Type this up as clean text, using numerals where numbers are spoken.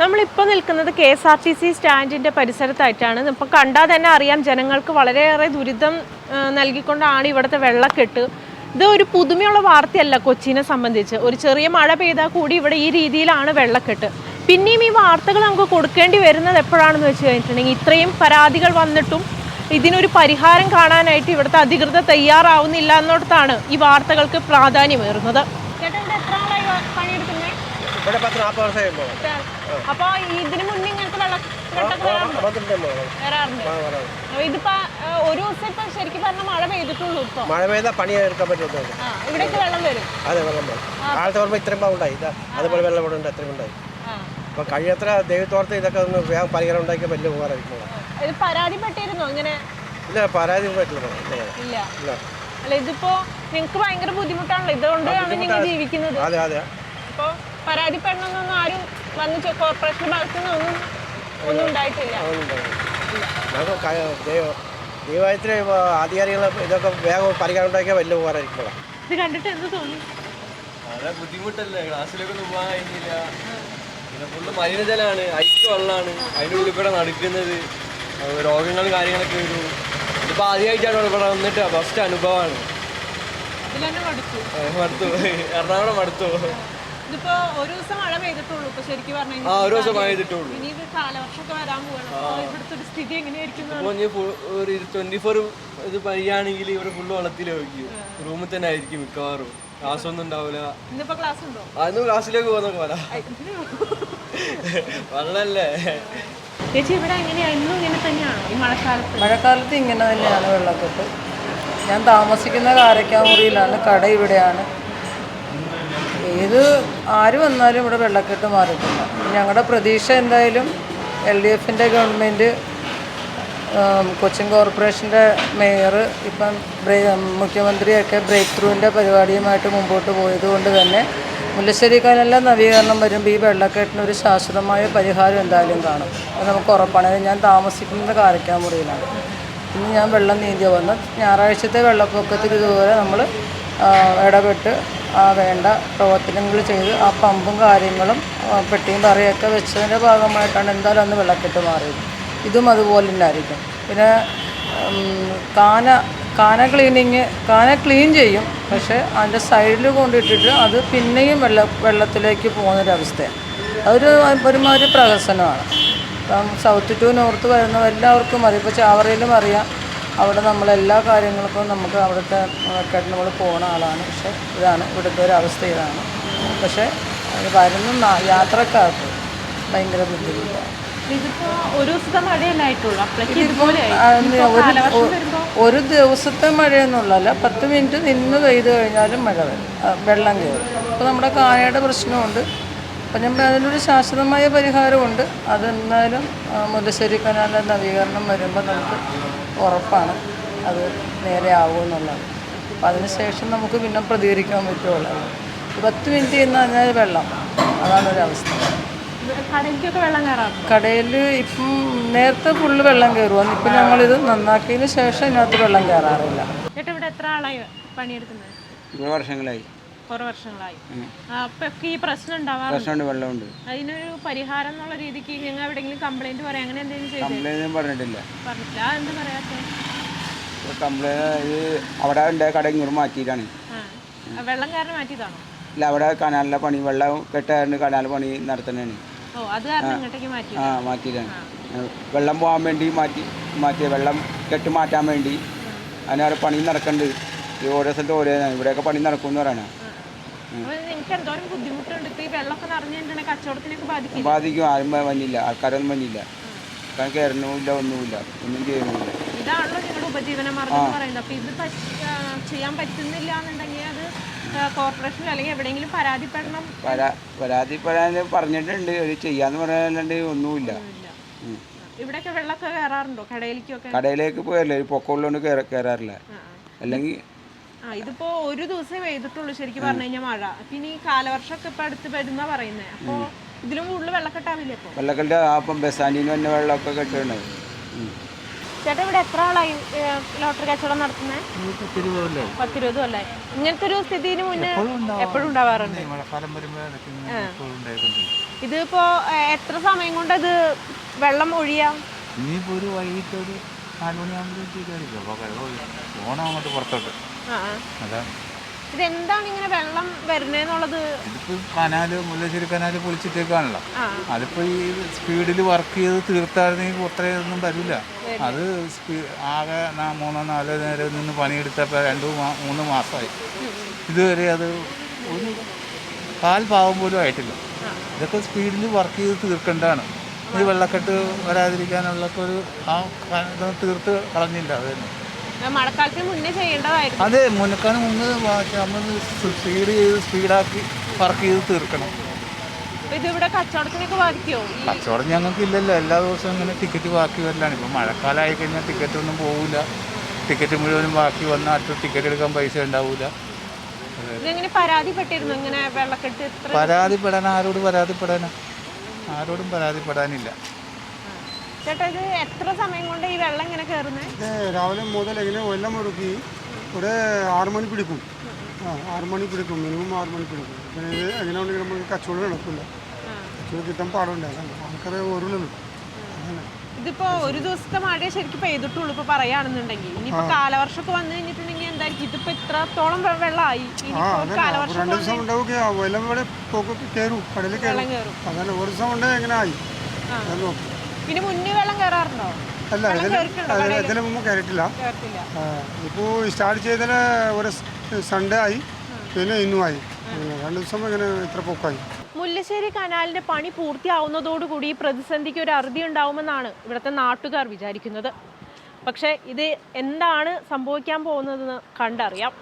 നമ്മളിപ്പോൾ നിൽക്കുന്നത് KSRTC സ്റ്റാൻഡിൻ്റെ പരിസരത്തായിട്ടാണ്. ഇപ്പോൾ കണ്ടാൽ തന്നെ അറിയാം ജനങ്ങൾക്ക് വളരെയേറെ ദുരിതം നൽകിക്കൊണ്ടാണ് ഇവിടുത്തെ വെള്ളക്കെട്ട്. ഇത് ഒരു പുതുമയുള്ള വാർത്തയല്ല കൊച്ചിനെ സംബന്ധിച്ച്. ഒരു ചെറിയ മഴ പെയ്താൽ കൂടി ഇവിടെ ഈ രീതിയിലാണ് വെള്ളക്കെട്ട്. പിന്നെയും ഈ വാർത്തകൾ നമുക്ക് കൊടുക്കേണ്ടി വരുന്നത് എപ്പോഴാണെന്ന് വെച്ച് കഴിഞ്ഞിട്ടുണ്ടെങ്കിൽ ഇത്രയും പരാതികൾ വന്നിട്ടും ഇതിനൊരു പരിഹാരം കാണാനായിട്ട് ഇവിടുത്തെ അധികൃതർ തയ്യാറാവുന്നില്ല എന്നിടത്താണ് ഈ വാർത്തകൾക്ക് പ്രാധാന്യമേറുന്നത്. അപ്പൊ ഇതിന് മുന്നേ ഇങ്ങനത്തെ ഇതിപ്പോ ഒരു ദിവസം ഇപ്പൊ ശരിക്കും പറഞ്ഞാൽ മഴ പെയ്തിട്ടുള്ളൂ. മഴ പെയ്താൽ പണിയെടുക്കാൻ പറ്റും. ഇവിടേക്ക് വെള്ളം വരും. അതെ, വെള്ളം വരും. ആളത്തെ ഓർമ്മ ഇത്രയും ഉണ്ടായി, അതുപോലെ വെള്ളം ഇവിടെ ഉണ്ട്, അത്രയും ഉണ്ടായി. അപ്പൊ കഴിയത്ര ദൈവത്തോർത്ത് ഇതൊക്കെ ഒന്ന് വേഗം പരിഹാരം ഉണ്ടാക്കിയ വലിയ ഉപകാരമായിരിക്കും. ഇത് പരാതിപ്പെട്ടിരുന്നോ ഇങ്ങനെ? ഇല്ല, പരാതി പറ്റില്ല. ഇല്ല. അല്ല, ഇതിപ്പോ നിങ്ങൾക്ക് ഭയങ്കര ബുദ്ധിമുട്ടാണല്ലോ, ഇതുകൊണ്ടാണ് നിങ്ങൾ ജീവിക്കുന്നത്. അതെ അതെ. അപ്പൊ പരാതിപ്പെടണമെന്നൊന്നും ആരും വന്ന് കോർപ്പറേഷൻ ഭാഗത്തുനിന്നൊന്നും ഒന്നും ഉണ്ടായിട്ടില്ല. ദൈവത്തിന് അധികാരികൾ ഇതൊക്കെ വേഗം പരിഹാരം ഉണ്ടാക്കിയാൽ വലിയ ഉപകാരമായിരിക്കും. ഇത് കണ്ടിട്ട് എന്ത് തോന്നി? ബുദ്ധിമുട്ടല്ലേ, ക്ലാസ്സിലേക്കൊന്നും പോകാൻ കഴിഞ്ഞില്ല. പിന്നെ ഫുള്ള് മലിനജലമാണ്, ഐസ് വെള്ളമാണ്, അതിൻ്റെ ഉള്ളിൽ കൂടെ നടക്കുന്നത്, രോഗങ്ങൾ കാര്യങ്ങളൊക്കെ വരും. ഇതിപ്പോൾ ആദ്യമായിട്ടാണ് ഇവിടെ വന്നിട്ട് ഫസ്റ്റ് അനുഭവമാണ്. മടുത്തു, എറണാകുളം മടുത്തു. ഇതിപ്പോ ഒരു ദിവസം മഴ പെയ്തിട്ടുള്ളൂ. ഇപ്പൊ ശരിക്കും പറഞ്ഞു ഒരു ദിവസം മഴ ചെയ്തിട്ടുള്ളൂ. ഇനി ഇത് കാലവർഷമൊക്കെ വരാൻ പോകണം. ഇവിടുത്തെ ഒരു സ്ഥിതി എങ്ങനെയായിരിക്കും? ഒരു 24 ഇത് പെയ്യാണെങ്കിൽ ഇവിടെ ഫുള്ള് വെള്ളത്തിലായിരിക്കും. റൂമിൽ തന്നെ ആയിരിക്കും മിക്കവാറും. ക്ലാസ് ഒന്നും ഉണ്ടാവില്ല. ഇന്നിപ്പോ ക്ലാസ് ഉണ്ടോ? അന്ന് ക്ലാസ്സിലേക്ക് പോകുന്ന പോലെ വെള്ളല്ലേ. ചേച്ചി, ഇവിടെ എങ്ങനെയാ? ഇന്നും ഇങ്ങനെ തന്നെയാണോ ഈ മഴക്കാലത്ത്? മഴക്കാലത്ത് ഇങ്ങനെ തന്നെയാണ് വെള്ളക്കെട്ട്. ഞാൻ താമസിക്കുന്ന കാരക്കാമുറിയിലാണ്, കട ഇവിടെയാണ്. ഏത് ആര് വന്നാലും ഇവിടെ വെള്ളക്കെട്ട് മാറിയിട്ടില്ല. ഞങ്ങളുടെ പ്രതീക്ഷ എന്തായാലും LDFൻ്റെ ഗവൺമെൻറ്, കൊച്ചിൻ കോർപ്പറേഷൻ്റെ മേയർ, ഇപ്പം മുഖ്യമന്ത്രിയൊക്കെ ബ്രേക്ക് ത്രൂവിൻ്റെ പരിപാടിയുമായിട്ട് മുമ്പോട്ട് പോയതുകൊണ്ട് തന്നെ മുല്ലശ്ശേരി കനാലിലെ നവീകരണം വരുമ്പോൾ ഈ വെള്ളക്കെട്ടിനൊരു ശാശ്വതമായ പരിഹാരം എന്തായാലും കാണും. അത് നമുക്ക് ഉറപ്പാണ്. ഞാൻ താമസിക്കുന്നത് കാരക്കാമുറിയിലാണ്. ഇന്ന് ഞാൻ വെള്ളം നീന്തി വന്ന് ഞായറാഴ്ചത്തെ വെള്ളപ്പൊക്കത്തിൽ ഇതുപോലെ നമ്മൾ ഇടപെട്ട് വേണ്ട പ്രവർത്തനങ്ങൾ ചെയ്ത് ആ പമ്പും കാര്യങ്ങളും പെട്ടിയും പറയൊക്കെ വെച്ചതിൻ്റെ ഭാഗമായിട്ടാണ് എന്തായാലും അന്ന് വെള്ളക്കെട്ട് മാറിയത്. ഇതും അതുപോലെ തന്നെ ആയിരിക്കും. പിന്നെ കാന ക്ലീൻ ചെയ്യും, പക്ഷേ അതിൻ്റെ സൈഡിൽ കൊണ്ടിട്ടിട്ട് അത് പിന്നെയും വെള്ളത്തിലേക്ക് പോകുന്നൊരവസ്ഥയാണ്. അതൊരു ഒരുമാതിരി പ്രഹസനമാണ്. ഇപ്പം സൗത്ത് ടു നോർത്ത് വരുന്ന എല്ലാവർക്കും അറിയാം. ഇപ്പോൾ ചാവറയിലും അറിയാം. അവിടെ നമ്മളെല്ലാ കാര്യങ്ങൾക്കും നമുക്ക് അവിടുത്തെ വെള്ളക്കെട്ട് നമ്മൾ പോകുന്ന ആളാണ്. പക്ഷേ ഇതാണ് ഇവിടുത്തെ ഒരു അവസ്ഥ, ഇതാണ്. പക്ഷേ അത് വരുന്ന യാത്രക്കാർക്ക് ഭയങ്കര ബുദ്ധിമുട്ടാണ്. ഒരു ദിവസത്തെ മഴയൊന്നുമില്ല, 10 മിനിറ്റ് നിന്ന് പെയ്ത് കഴിഞ്ഞാലും മഴ വരും, വെള്ളം കയറും. ഇപ്പോൾ നമ്മുടെ കാനയുടെ പ്രശ്നമുണ്ട്. അപ്പം നമ്മൾ അതിനൊരു ശാശ്വതമായ പരിഹാരമുണ്ട്. അതെന്തായാലും മുല്ലശ്ശേരി കനാലിൻ്റെ നവീകരണം വരുമ്പോൾ നമുക്ക് ഉറപ്പാണ് അത് നേരെ ആകുമെന്നുള്ളത്. അപ്പോൾ അതിനുശേഷം നമുക്ക് പിന്നെ പ്രതികരിക്കാൻ പറ്റുള്ളൂ. 10 മിനിറ്റ് എന്ന് പറഞ്ഞാൽ വെള്ളം, അതാണൊരവസ്ഥ. കടയിലേക്കൊക്കെ വെള്ളം കയറാം. കടയിൽ ഇപ്പം നേരത്തെ ഫുള്ള് വെള്ളം കയറുവാണ്. ഇപ്പം ഞങ്ങളിത് നന്നാക്കിയതിന് ശേഷം ഇതിനകത്ത് വെള്ളം കയറാറില്ല. ചേട്ടാ, ഇവിടെ എത്ര ആളായി പണിയെടുക്കുന്നത്? 20 വർഷങ്ങളായി. കുറെ വർഷങ്ങളായി. അപ്പൊ ഈ പ്രശ്നം ഉണ്ടാവാറുണ്ട്, വെള്ളമുണ്ട്. അതിനൊരു പരിഹാരം എന്നുള്ള രീതിക്ക് നിങ്ങൾ എവിടെയെങ്കിലും കംപ്ലൈന്റ് പറയാം, അങ്ങനെ എന്തെങ്കിലും പറഞ്ഞിട്ടില്ല. പറഞ്ഞില്ല. എന്താ പറയാത്തെ? കംപ്ലൈന്റ് അവിടെ ഉണ്ടായ കട ഇങ്ങോട്ട് മാറ്റിയിട്ടാണ്. വെള്ളം കാരണം മാറ്റിയതാണോ? ഇല്ല, അവിടെ കനാലിലെ പണി, വെള്ളം കെട്ടാണ്ട് കനാൽ പണി നടത്തുന്നതാണ്. മാറ്റിയിട്ടാണ്. വെള്ളം പോകാൻ വേണ്ടി മാറ്റിയ വെള്ളം കെട്ട് മാറ്റാൻ വേണ്ടി അതിനവിടെ പണി നടക്കുന്നുണ്ട്. ഈ ഓരോ സ്ഥലത്ത് ഓരോ ഇവിടെയൊക്കെ പണി നടക്കുമെന്ന് പറയണേ. ബാധിക്കും. ആരും വന്നില്ല, ആൾക്കാരൊന്നും വന്നില്ല. കാരണം കയറണമില്ല, ഒന്നുമില്ല, ഒന്നും ചെയ്യുന്നില്ല. ഇതാണല്ലോ നിങ്ങളുടെ ഉപജീവനമാർഗം പറയുന്നത്. അപ്പൊ ഇത് ചെയ്യാൻ പറ്റുന്നില്ല എന്നുണ്ടെങ്കിൽ അത് കോർപ്പറേഷനിൽ അല്ലെങ്കിൽ എവിടെയെങ്കിലും പരാതിപ്പെടാൻ പറഞ്ഞിട്ടുണ്ട്. ഒരു ചെയ്യാന്ന് പറയാനല്ലാണ്ട് ഒന്നുമില്ല. ഇവിടെയൊക്കെ വെള്ളമൊക്കെ കയറാറുണ്ടോ? കടയിലേക്ക് പോയല്ലേ, ഒരു പൊക്കമുള്ളതുകൊണ്ട് കയറാറില്ല. അല്ലെങ്കിൽ ഇതിപ്പോ ഒരു ദിവസം പെയ്തിട്ടുള്ളൂ ശരിക്കും പറഞ്ഞു കഴിഞ്ഞാൽ മഴ. പിന്നെ ഈ കാലവർഷമൊക്കെ ഇപ്പൊ അടുത്ത് വരുന്ന പറയുന്നത്. അപ്പൊ ഇതിലും കൂടുതൽ വെള്ളക്കെട്ടാവില്ലേ? വെള്ളക്കെട്ട് അപ്പം ബസ്സാൻഡിന് തന്നെ വെള്ളമൊക്കെ കെട്ടുണ്ടാവും. ചേട്ടാ, ഇവിടെ എത്ര ആളായി ലോട്ടറി കച്ചവടം നടത്തുന്നത്? 10-20 കൊല്ലായി. ഇങ്ങനത്തെ ഒരു സ്ഥിതിന് മുന്നേ എപ്പോഴും ഉണ്ടാവാറുണ്ട്. ഇതിപ്പോ എത്ര സമയം കൊണ്ട് ഇത് വെള്ളം ഒഴിയാം? ഇനിയിപ്പോൾ ഒരു വൈകിട്ട് ഒരു 4 മണിയാകുമ്പോഴേക്കും ചെയ്തായിരിക്കും. അപ്പോൾ വെള്ളം ഒഴിയും, പോകണം അങ്ങോട്ട് പുറത്തോട്ട്. അതാണ് ഇതെന്താണ് ഇങ്ങനെ വെള്ളം വരുന്നതെന്നുള്ളത്? ഇതിപ്പോൾ കനാല്, മുല്ലശ്ശേരി കനാല് പൊളിച്ചിട്ടേക്കാണല്ലോ. അതിപ്പോൾ ഈ സ്പീഡിൽ വർക്ക് ചെയ്ത് തീർത്തായിരുന്നെങ്കിൽ അത്രയൊന്നും വരില്ല. അത് ആകെ 3-4 നേരം നിന്ന് പണിയെടുത്തപ്പോൾ 2-3 മാസമായി. ഇതുവരെ അത് ഒരു കാൽ ഭാവം പോലും ആയിട്ടില്ല. ഇതൊക്കെ സ്പീഡിൽ വർക്ക് ചെയ്ത് തീർക്കേണ്ടതാണ്. ഈ വെള്ളക്കെട്ട് വരാതിരിക്കാനുള്ളൊക്കെ ഒരു തീർത്ത് കളഞ്ഞില്ല. അത് തന്നെ മഴക്കാലത്തിന് മുന്നേ ചെയ്യേണ്ടതായിരുന്നു. അതെ, മുന്നേക്കാണ് മുന്നേ നമ്മൾ സ്പീഡാക്കി വർക്ക് ചെയ്ത് തീർക്കണം. ഇതിവിടെ കച്ചവടത്തിനൊക്കെ ബാധിക്കുമോ? കച്ചവടം ഞങ്ങൾക്ക് ഇല്ലല്ലോ. എല്ലാ ദിവസവും ഇങ്ങനെ ടിക്കറ്റ് ബാക്കി വരലാണ്. ഇപ്പം മഴക്കാലം ആയി കഴിഞ്ഞാൽ ടിക്കറ്റ് ഒന്നും പോകില്ല. ടിക്കറ്റ് മുഴുവനും ബാക്കി വന്നാൽ അടുത്ത ടിക്കറ്റ് എടുക്കാൻ പൈസ ഉണ്ടാവില്ല. ഇതെങ്ങനെ പരാതിപ്പെട്ടിരുന്നു ഇങ്ങനെ വെള്ളക്കെട്ട്? പരാതിപ്പെടാൻ ആരോട് പരാതിപ്പെടാനാ? ആരോടും പരാതിപ്പെടാനില്ല. ചേട്ടാ, ഇത് എത്ര സമയം കൊണ്ട് ഈ വെള്ളം ഇങ്ങനെ കയറുന്നത്? രാവിലെ മുതൽ ഇങ്ങനെ വെള്ളം ഒഴുക്കി ഇവിടെ 6 മണി പിടിക്കും. 6 മണി പിടിക്കും, മിനിമം 6 മണി പിടിക്കും. പിന്നെ ഇത് എങ്ങനെ ഉണ്ടെങ്കിൽ നമുക്ക് കച്ചവടം നടക്കില്ല. കച്ചവടം കിട്ടാൻ പാടുണ്ട്. ആൾക്കാരെ ഓരോന്നും ഇതിപ്പോ ഒരു ദിവസത്തെ മഴ ശരിക്കും പെയ്തിട്ടുള്ളൂ ഇപ്പൊ പറയാണെന്നുണ്ടെങ്കിൽ. ഇനിയിപ്പോ കാലവർഷമൊക്കെ വന്നു കഴിഞ്ഞിട്ടുണ്ടെങ്കിൽ എന്തായിരിക്കും? ഇതിപ്പോ ഇത്രത്തോളം വെള്ളമായി. 2 ദിവസം ഉണ്ടാവുക വെള്ളം ഇവിടെ കയറും, കടലിൽ കയറും. അങ്ങനെ ഒരു ദിവസം കൊണ്ട് എങ്ങനെ ആയി നോക്കും. പിന്നെ മുന്നേ വെള്ളം കയറാറുണ്ടോ? അല്ല, ഇതിന് മുമ്പ് കയറിയിട്ടില്ല. ഇപ്പോൾ സ്റ്റാർട്ട് ചെയ്തതിന് ഒരു സൺഡേ ആയി, പിന്നെ ഇന്നുമായി. 2 ദിവസം ഇങ്ങനെ ഇത്ര പൊക്കായി. മുല്ലശ്ശേരി കനാലിന്റെ പണി പൂർത്തിയാവുന്നതോടുകൂടി ഈ പ്രതിസന്ധിക്ക് ഒരു അറുതി ഉണ്ടാവുമെന്നാണ് ഇവിടുത്തെ നാട്ടുകാർ വിചാരിക്കുന്നത്. പക്ഷേ ഇത് എന്താണ് സംഭവിക്കാൻ പോകുന്നതെന്ന് കണ്ടറിയാം.